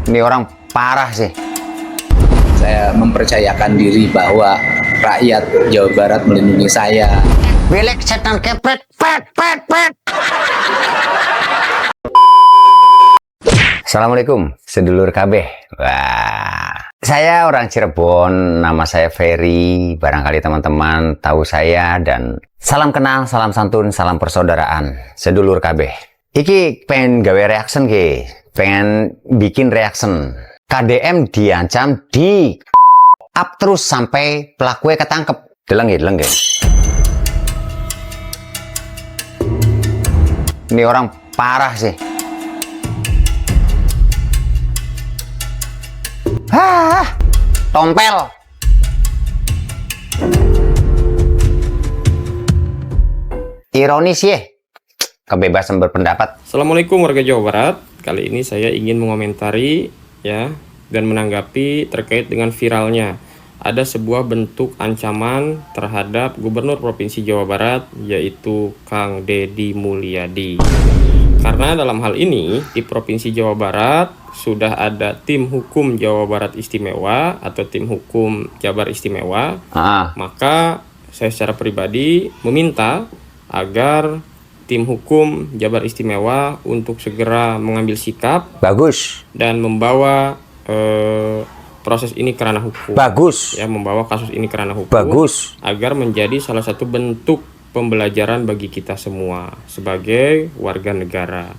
Ini orang parah sih. Saya mempercayakan diri bahwa rakyat Jawa Barat melindungi saya. Belek setan kepret, pet. Assalamualaikum, sedulur KB. Wah, saya orang Cirebon, nama saya Ferry. Barangkali teman-teman tahu saya dan salam kenal, salam santun, salam persaudaraan, sedulur KB. Iki pengen gawe reaction ke, pengen bikin reaction. KDM diancam di up terus sampai pelakunya ketangkep. Deleng ya. Ini orang parah sih. Tompel. Ironis ya, kebebasan berpendapat. Assalamualaikum warga Jawa Barat. Kali ini saya ingin mengomentari dan menanggapi terkait dengan viralnya ada sebuah bentuk ancaman terhadap Gubernur Provinsi Jawa Barat, yaitu Kang Deddy Mulyadi. Karena dalam hal ini di Provinsi Jawa Barat sudah ada tim hukum Jawa Barat Istimewa atau tim hukum Jabar Istimewa. Maka saya secara pribadi meminta agar tim hukum Jabar Istimewa untuk segera mengambil sikap Bagus. dan membawa proses ini ke ranah hukum. Bagus. Ya, membawa kasus ini ke ranah hukum. Bagus. Agar menjadi salah satu bentuk pembelajaran bagi kita semua sebagai warga negara,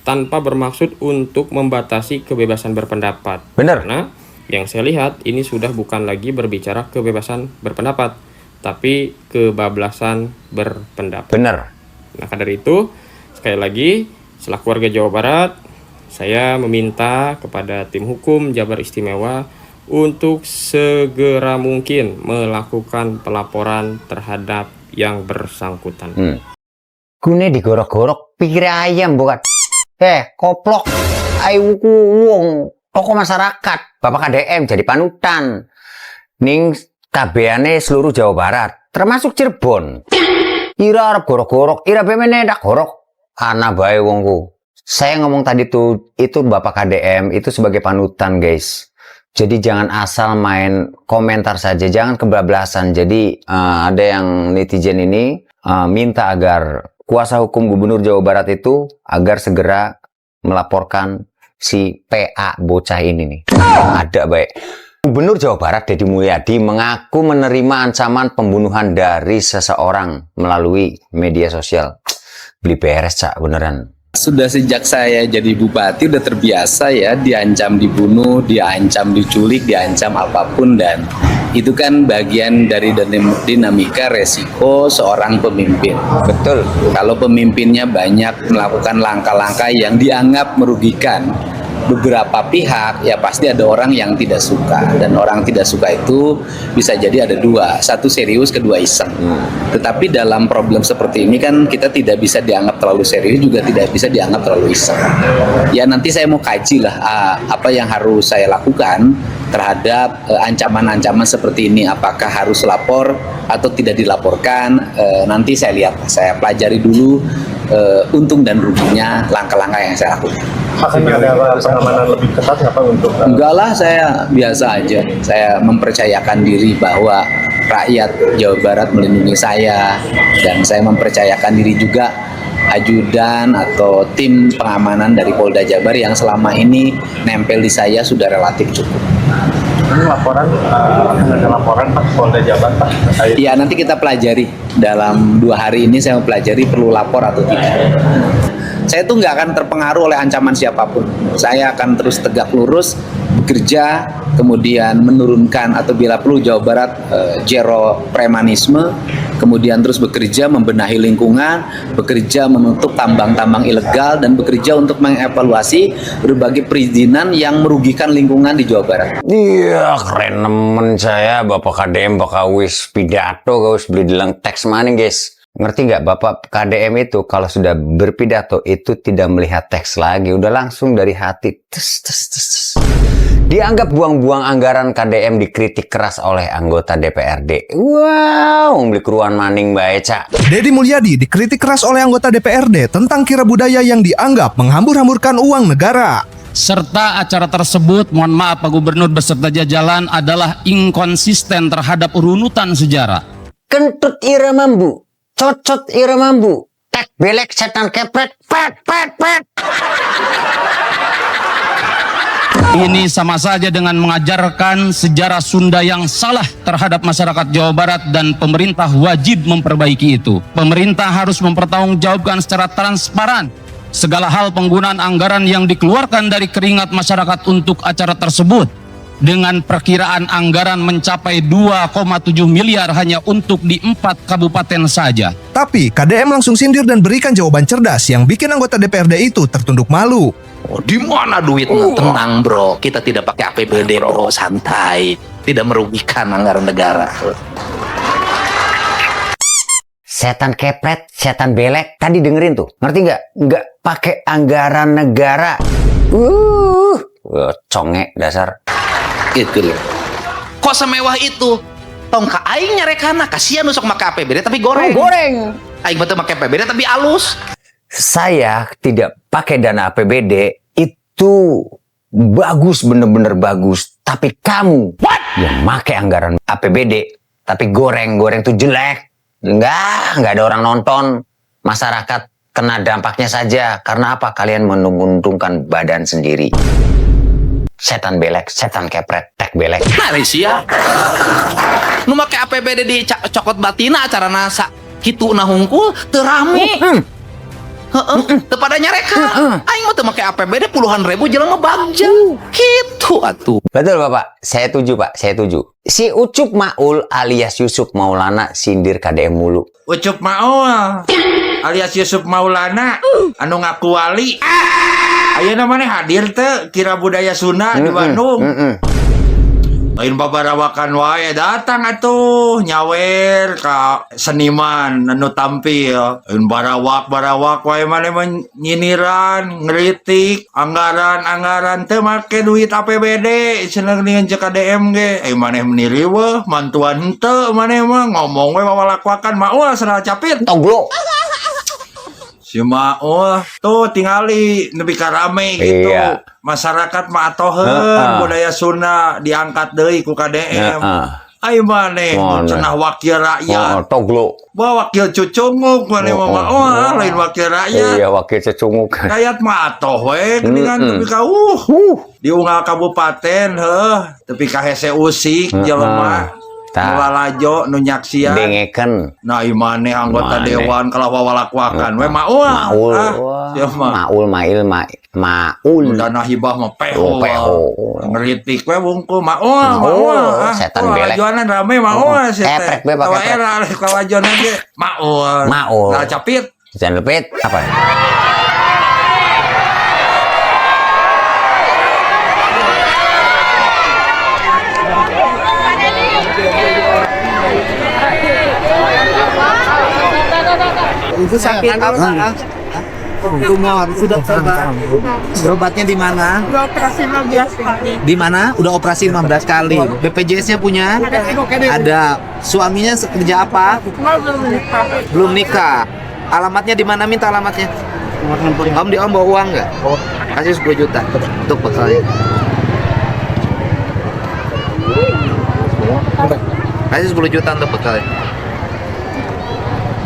tanpa bermaksud untuk membatasi kebebasan berpendapat. Benar. Karena yang saya lihat ini sudah bukan lagi berbicara kebebasan berpendapat, tapi kebablasan berpendapat. Benar. Nah, dari itu sekali lagi selaku warga Jawa Barat, saya meminta kepada tim hukum Jabar Istimewa untuk segera mungkin melakukan pelaporan terhadap yang bersangkutan. Gune digorok-gorok pikir ayam bukan? Koplok. Ayo wong tokoh masyarakat. Bapak KDM jadi panutan. Ning kabehane seluruh Jawa Barat, termasuk Cirebon. Ira arep gorok-gorok, ira bemene ndak gorok. Ana bae wongku. Saya ngomong tadi tuh, itu Bapak KDM itu sebagai panutan, guys. Jadi jangan asal main komentar saja, jangan kebablasan. Jadi ada yang netizen ini minta agar kuasa hukum Gubernur Jawa Barat itu agar segera melaporkan si PA bocah ini nih. Ada baik. Gubernur Jawa Barat Deddy Mulyadi mengaku menerima ancaman pembunuhan dari seseorang melalui media sosial. Beli beres, Cak, beneran. Sudah sejak saya jadi bupati udah terbiasa ya diancam dibunuh, diancam diculik, diancam apapun, dan itu kan bagian dari dinamika resiko seorang pemimpin. Betul. Kalau pemimpinnya banyak melakukan langkah-langkah yang dianggap merugikan beberapa pihak, ya pasti ada orang yang tidak suka, dan orang tidak suka itu bisa jadi ada dua, satu serius, kedua iseng. Tetapi dalam problem seperti ini kan kita tidak bisa dianggap terlalu serius, juga tidak bisa dianggap terlalu iseng. Ya nanti saya mau kaji lah apa yang harus saya lakukan terhadap ancaman-ancaman seperti ini, apakah harus lapor atau tidak dilaporkan. Nanti saya lihat, saya pelajari dulu untung dan ruginya langkah-langkah yang saya lakukan. Akan ada pengamanan lebih ketat nggak Pak untuk? Enggak lah, saya biasa aja. Saya mempercayakan diri bahwa rakyat Jawa Barat melindungi saya, dan saya mempercayakan diri juga ajudan atau tim pengamanan dari Polda Jabar yang selama ini nempel di saya sudah relatif cukup. Ini laporan, ada laporan Pak Polda Jabar Pak? Iya, nanti kita pelajari dalam 2 hari ini. Saya mempelajari perlu lapor atau tidak. Saya tuh nggak akan terpengaruh oleh ancaman siapapun. Saya akan terus tegak lurus bekerja, kemudian menurunkan atau bila perlu Jawa Barat zero premanisme, kemudian terus bekerja membenahi lingkungan, bekerja menutup tambang-tambang ilegal, dan bekerja untuk mengevaluasi berbagai perizinan yang merugikan lingkungan di Jawa Barat. Iya, keren nemen saya. Bapak KDM bakal wis pidato, guys, beli dilang teks maning, guys. Ngerti nggak Bapak KDM itu kalau sudah berpidato itu tidak melihat teks lagi, udah langsung dari hati. Dianggap buang-buang anggaran KDM dikritik keras oleh anggota DPRD. Wow, beli keruan maning bae, Cak. Deddy Mulyadi dikritik keras oleh anggota DPRD tentang kira budaya yang dianggap menghambur-hamburkan uang negara. serta acara tersebut, mohon maaf Pak Gubernur beserta jajaran, adalah inkonsisten terhadap runutan sejarah. Kentut iramambu, cocot iramambu, tek belek setan kepret, pet. Ini sama saja dengan mengajarkan sejarah Sunda yang salah terhadap masyarakat Jawa Barat, dan pemerintah wajib memperbaiki itu. Pemerintah harus mempertanggungjawabkan secara transparan segala hal penggunaan anggaran yang dikeluarkan dari keringat masyarakat untuk acara tersebut, dengan perkiraan anggaran mencapai 2,7 miliar hanya untuk di 4 kabupaten saja. Tapi KDM langsung sindir dan berikan jawaban cerdas yang bikin anggota DPRD itu tertunduk malu. Oh, di mana duitnya? Tenang bro, kita tidak pakai APBD bro, santai. Tidak merugikan anggaran negara. Setan kepret, setan belek. Tadi dengerin tuh, ngerti nggak? Nggak pakai anggaran negara. Congek dasar. Itu loh. Kok semewah itu? Tong ka aing nyarekana, kasihan usok make APBD tapi goreng. Goreng. Aing betul make APBD tapi alus. Saya tidak pakai dana APBD, itu bagus, bener-bener bagus. Tapi kamu yang pakai anggaran APBD, tapi goreng tuh jelek. Enggak ada orang nonton. Masyarakat kena dampaknya saja. Karena apa? Kalian menguntungkan badan sendiri. Setan belek, setan kepret, tek belek. Malaysia. Nu make APBD di cokot batina acara nasa kitu na hungkul teu rame. Teu pada nyareka. Aing mah teu make APBD puluhan ribu jelema bagja. Kitu atuh. Betul Bapak, saya tuju Pak, saya tuju. Si Ucup Maul alias Yusuf Maulana sindir KDM mulu. Ucup Maul alias Yusuf Maulana anu ngaku wali. Ayeuna maneh hadir teh Kira Budaya Sunda di Bandung. Lain babarawakan wae datang atuh nyawer ka seniman anu tampil. Lain barawak wae maneh nyiniran, ngeritik anggaran teu make duit APBD cenah dengan KDM ge. Maneh meniri weh mantuan henteu maneh mah ngomong we wawalakuakan maul sareng capit. Toglo. Si Maul tuh tingali nepi ka rame gitu. Iya. Masyarakat mah atoheun budaya Sunda diangkat deui ku KDM. Ai maneh cenah wakil rakyat. Toglo. Bawa wakil cucunguk maneh mah lain wakil rakyat. Iya, wakil cecunguk. Rakyat mah atoh we geuningan tepi ka diunggal kabupaten tepi ka hese usik jelema. Walajo nu nyaksian Dengekeun. nah imane anggota dewan kalau wawalakuakan we maul maul dana hibah mah peho ngeritik we wungkul maul setan belek lajonan rame maul eprek be pakai era lajonan ge maul nah capit jangan lepet apa Itu sakit apa? Tumor sudah coba. Berobatnya di mana? Udah operasi 15 kali. Di mana? Udah operasi 15 kali. BPJS-nya punya? Ada. Suaminya kerja apa? Belum nikah. Alamatnya di mana? Minta alamatnya. Om bawa uang nggak? Kasih 10 juta untuk bekalnya. Kasih 10 juta untuk bekalnya.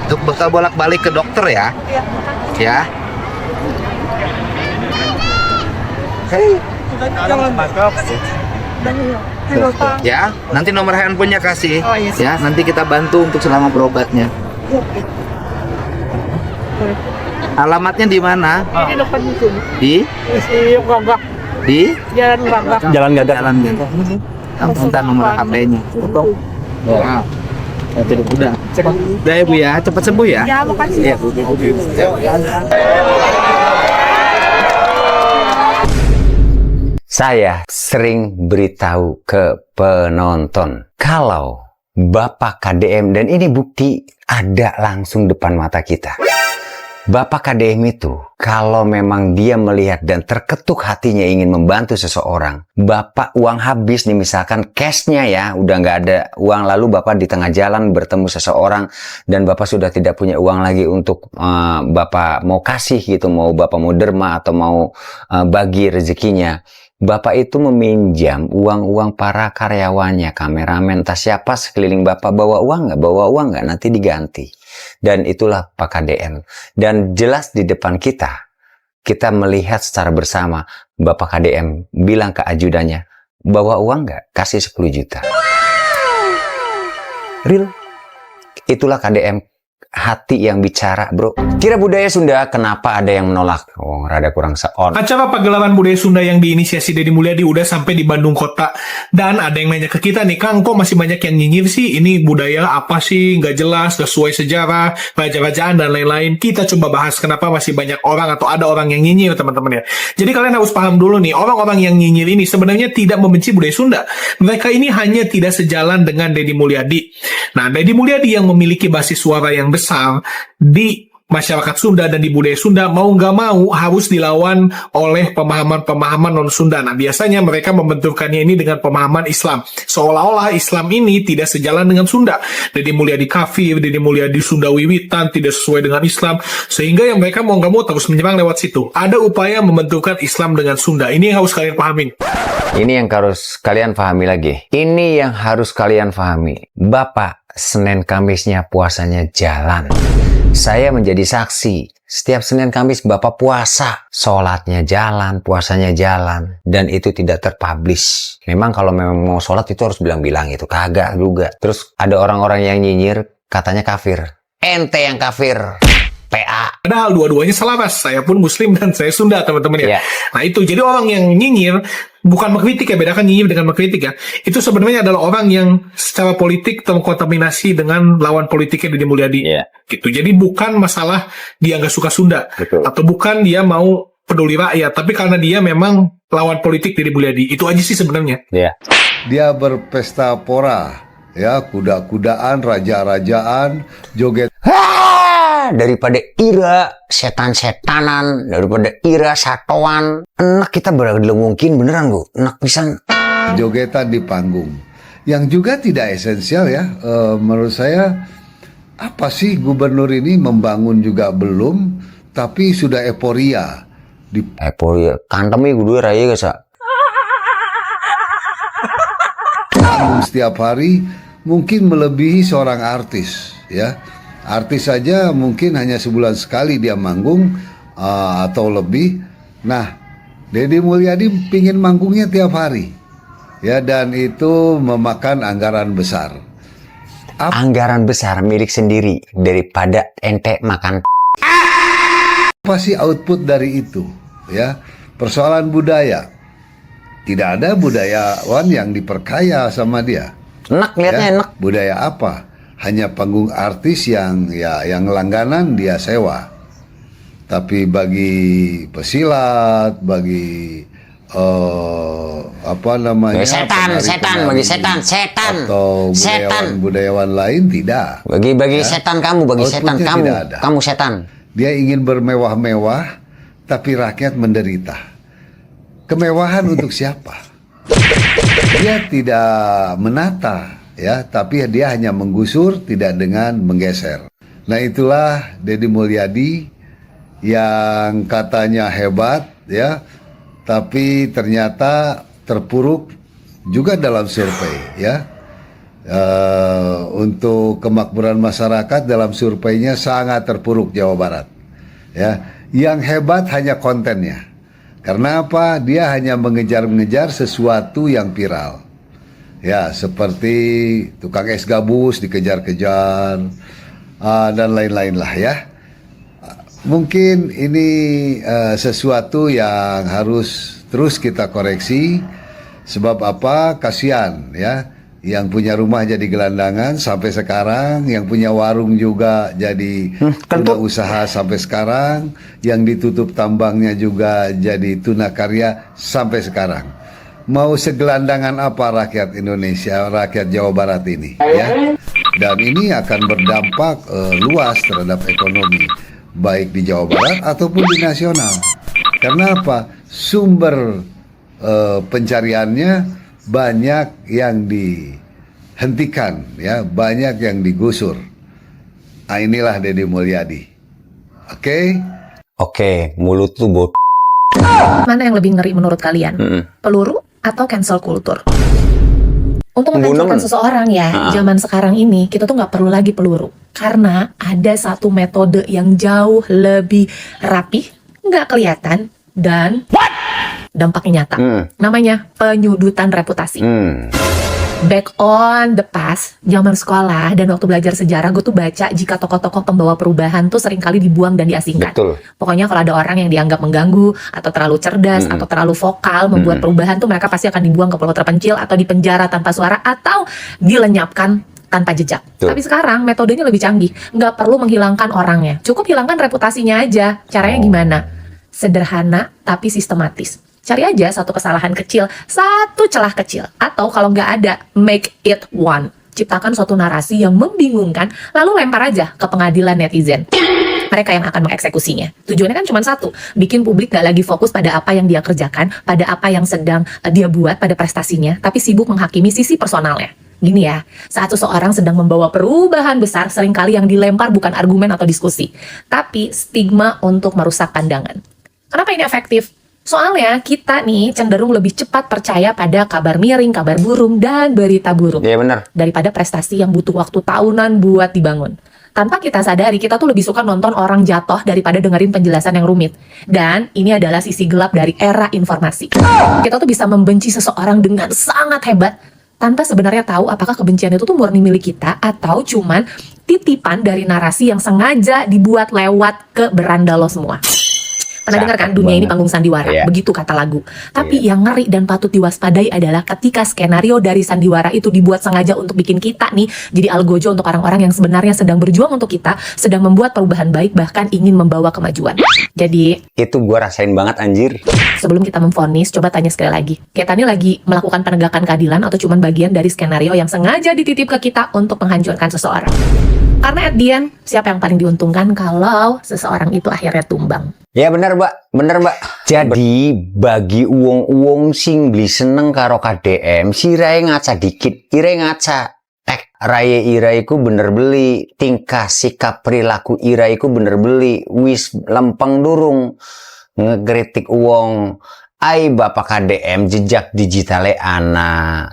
Untuk bekal bolak-balik ke dokter ya. Ya. Ya, nanti nomor handphonenya kasih. Ya, nanti kita bantu untuk selama berobatnya. Alamatnya di mana? Di depan di sini. Di Gagak. di Jalan Gagak. Jalan Gagak. Minta nomor HP-nya. Ya. Udah ya Bu ya, cepat sembuh ya. Ya, makasih. Ya, Bu. Saya sering beritahu ke penonton kalau Bapak KDM, dan ini bukti ada langsung depan mata kita. Bapak KDM itu, kalau memang dia melihat dan terketuk hatinya ingin membantu seseorang, Bapak uang habis nih, misalkan cashnya ya, udah nggak ada uang, lalu Bapak di tengah jalan bertemu seseorang, dan Bapak sudah tidak punya uang lagi untuk Bapak mau kasih gitu, Bapak mau derma atau mau bagi rezekinya. Bapak itu meminjam uang-uang para karyawannya, kameramen, entah siapa sekeliling Bapak, bawa uang nggak, nanti diganti. Dan itulah Pak KDM. Dan jelas di depan kita melihat secara bersama, Bapak KDM bilang ke ajudannya, bawa uang nggak? Kasih 10 juta. Real. Itulah KDM. Hati yang bicara, bro. Kira budaya Sunda, kenapa ada yang menolak? Oh, rada kurang seon. Acara pagelaran budaya Sunda yang diinisiasi Deddy Mulyadi udah sampai di Bandung Kota. Dan ada yang nanya ke kita nih, Kang, kok masih banyak yang nyinyir sih? Ini budaya apa sih? Nggak jelas, nggak sesuai sejarah, raja-rajaan, dan lain-lain. Kita coba bahas kenapa masih banyak orang atau ada orang yang nyinyir, teman-teman ya. Jadi kalian harus paham dulu nih, orang-orang yang nyinyir ini sebenarnya tidak membenci budaya Sunda. Mereka ini hanya tidak sejalan dengan Deddy Mulyadi. Nah, Deddy Mulyadi yang memiliki basis suara yang besar di masyarakat Sunda dan di budaya Sunda, mau nggak mau harus dilawan oleh pemahaman-pemahaman non-Sunda. Nah, biasanya mereka membenturkannya ini dengan pemahaman Islam. Seolah-olah Islam ini tidak sejalan dengan Sunda. Deddy Mulyadi kafir, Deddy Mulyadi Sunda wiwitan, tidak sesuai dengan Islam. Sehingga yang mereka mau nggak mau terus menyerang lewat situ. Ada upaya membenturkan Islam dengan Sunda. Ini yang harus kalian pahamin. Ini yang harus kalian pahami lagi. Ini yang harus kalian pahami. Bapak, Senin Kamisnya puasanya jalan. Saya menjadi saksi. Setiap Senin Kamis Bapak puasa. Sholatnya jalan, puasanya jalan. Dan itu tidak terpublish. Memang kalau memang mau sholat itu harus bilang-bilang itu. Kagak juga. Terus ada orang-orang yang nyinyir, katanya kafir. Ente yang kafir. PA. Padahal dua-duanya selaras. Saya pun Muslim dan saya Sunda, teman-teman ya. Yeah. Nah itu, jadi orang yang nyinyir bukan mengkritik ya, bedakan nyinyir dengan mengkritik ya. Itu sebenarnya adalah orang yang secara politik terkontaminasi dengan lawan politiknya Deddy Mulyadi. Yeah. Gitu. Jadi bukan masalah dia nggak suka Sunda. Betul. Atau bukan dia mau peduli rakyat, tapi karena dia memang lawan politik Deddy Mulyadi. Itu aja sih sebenarnya. Yeah. Dia berpesta pora, ya, kuda-kudaan, raja-rajaan, joget. Daripada ira setan-setanan, daripada ira satoan, enak kita mungkin beneran bu, enak pisan. Jogetan di panggung, yang juga tidak esensial ya. Menurut saya, apa sih gubernur ini membangun juga belum, tapi sudah euforia. Euforia, kantemi kudu raya guys. Panggung setiap hari mungkin melebihi seorang artis, ya. Artis saja mungkin hanya sebulan sekali dia manggung atau lebih. Nah, Deddy Mulyadi pingin manggungnya tiap hari, ya, dan itu memakan anggaran besar. Anggaran besar milik sendiri daripada ente makan. Apa sih output dari itu? Ya, persoalan budaya. Tidak ada budayawan yang diperkaya sama dia. Enak liatnya, ya, enak. Budaya apa? Hanya panggung artis yang langganan dia sewa. Tapi bagi pesilat, bagi apa namanya? Setan, bagi setan. Atau budayawan lain tidak. Bagi ya? Setan kamu, bagi setan kamu setan. Dia ingin bermewah-mewah, tapi rakyat menderita. Kemewahan untuk siapa? Dia tidak menata. Ya, tapi dia hanya menggusur, tidak dengan menggeser. Nah, itulah Deddy Mulyadi yang katanya hebat, ya, tapi ternyata terpuruk juga dalam survei, ya. Untuk kemakmuran masyarakat dalam surveinya sangat terpuruk Jawa Barat, ya. Yang hebat hanya kontennya. Karena apa? Dia hanya mengejar-mengejar sesuatu yang viral. Ya, seperti tukang es gabus dikejar-kejar dan lain-lain lah ya. Mungkin ini sesuatu yang harus terus kita koreksi. Sebab apa? Kasihan ya. Yang punya rumah jadi gelandangan sampai sekarang, yang punya warung juga jadi tuna usaha sampai sekarang, yang ditutup tambangnya juga jadi tunakarya sampai sekarang. Mau segelandangan apa rakyat Indonesia, rakyat Jawa Barat ini, ya? Dan ini akan berdampak luas terhadap ekonomi. baik di Jawa Barat ataupun di nasional. Karena apa? Sumber pencariannya banyak yang dihentikan, ya, banyak yang digusur. Nah, inilah Deddy Mulyadi. Oke? Oke, mulut lu bot. Mana yang lebih ngeri menurut kalian? Peluru atau cancel culture? Untuk menghancurkan seseorang ya, zaman sekarang ini kita tuh nggak perlu lagi peluru. Karena ada satu metode yang jauh lebih rapih, nggak kelihatan, dan dampaknya nyata. Namanya penyudutan reputasi. Back on the past, zaman sekolah dan waktu belajar sejarah, gue tuh baca jika tokoh-tokoh pembawa perubahan tuh seringkali dibuang dan diasingkan. Betul. Pokoknya kalau ada orang yang dianggap mengganggu, atau terlalu cerdas, atau terlalu vokal membuat perubahan tuh mereka pasti akan dibuang ke pulau terpencil, atau dipenjara tanpa suara, atau dilenyapkan tanpa jejak. Tuh. Tapi sekarang metodenya lebih canggih. Nggak perlu menghilangkan orangnya, cukup hilangkan reputasinya aja. Caranya gimana? Sederhana tapi sistematis. Cari aja satu kesalahan kecil, satu celah kecil. Atau kalau nggak ada, make it one. Ciptakan suatu narasi yang membingungkan, lalu lempar aja ke pengadilan netizen. Mereka yang akan mengeksekusinya. Tujuannya kan cuma satu, bikin publik gak lagi fokus pada apa yang dia kerjakan, pada apa yang sedang dia buat, pada prestasinya, tapi sibuk menghakimi sisi personalnya. Gini ya, saat seseorang sedang membawa perubahan besar, seringkali yang dilempar bukan argumen atau diskusi, tapi stigma untuk merusak pandangan. Kenapa ini efektif? Soalnya kita nih cenderung lebih cepat percaya pada kabar miring, kabar burung, dan berita burung. Iya benar. Daripada prestasi yang butuh waktu tahunan buat dibangun. Tanpa kita sadari, kita tuh lebih suka nonton orang jatuh daripada dengerin penjelasan yang rumit. Dan ini adalah sisi gelap dari era informasi. Kita tuh bisa membenci seseorang dengan sangat hebat, tanpa sebenarnya tahu apakah kebencian itu tuh murni milik kita, atau cuman titipan dari narasi yang sengaja dibuat lewat ke beranda lo semua. Pernah dengar kan, dunia ini panggung sandiwara, begitu kata lagu. Tapi yang ngeri dan patut diwaspadai adalah ketika skenario dari sandiwara itu dibuat sengaja untuk bikin kita nih jadi algojo untuk orang-orang yang sebenarnya sedang berjuang untuk kita, sedang membuat perubahan baik, bahkan ingin membawa kemajuan. Jadi itu gua rasain banget anjir. Sebelum kita memvonis, coba tanya sekali lagi, kita ini lagi melakukan penegakan keadilan atau cuman bagian dari skenario yang sengaja dititip ke kita untuk menghancurkan seseorang? Karena at the end, siapa yang paling diuntungkan kalau seseorang itu akhirnya tumbang? Ya bener mbak, bener mbak. Jadi bagi uang-uang sing beli seneng karo KDM, si Rai ngaca dikit, Irai ngaca. Raya iraiku bener beli, tingkah sikap perilaku iraiku bener beli, wis lempeng durung ngekritik uang. Ai bapak KDM jejak digitale ana,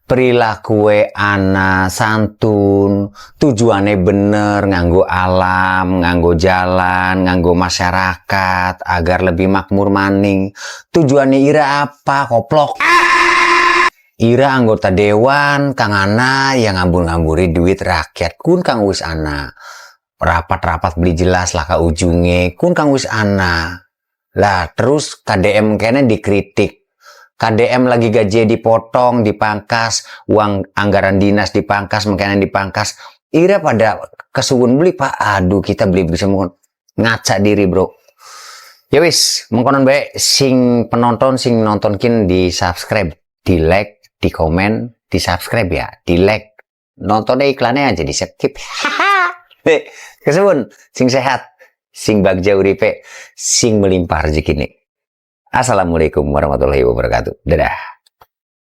perilaku ana santun, tujuannya bener nganggo alam, nganggo jalan, nganggo masyarakat agar lebih makmur maning. Tujuannya ira apa koplok? Ira anggota dewan kang ana yang ngambur-ngamburi duit rakyat kun kang wis ana. Rapat-rapat beli jelas lah ka ujunge kun kang wis ana. Lah terus KDM kayaknya dikritik. KDM lagi gaji dipotong, dipangkas, uang anggaran dinas dipangkas, makanya dipangkas. Ira pada kesuwun beli pak, aduh kita beli bisa ngaca diri bro. Ya wis, mengkonon baik sing penonton sing nontonkin di subscribe, di like, di komen, di subscribe ya, di like. Nontonnya iklannya aja di skip. Kesuwun, sing sehat. Sing bagja uripe, sing melimpah rezeki ini. Assalamualaikum warahmatullahi wabarakatuh. Dadah.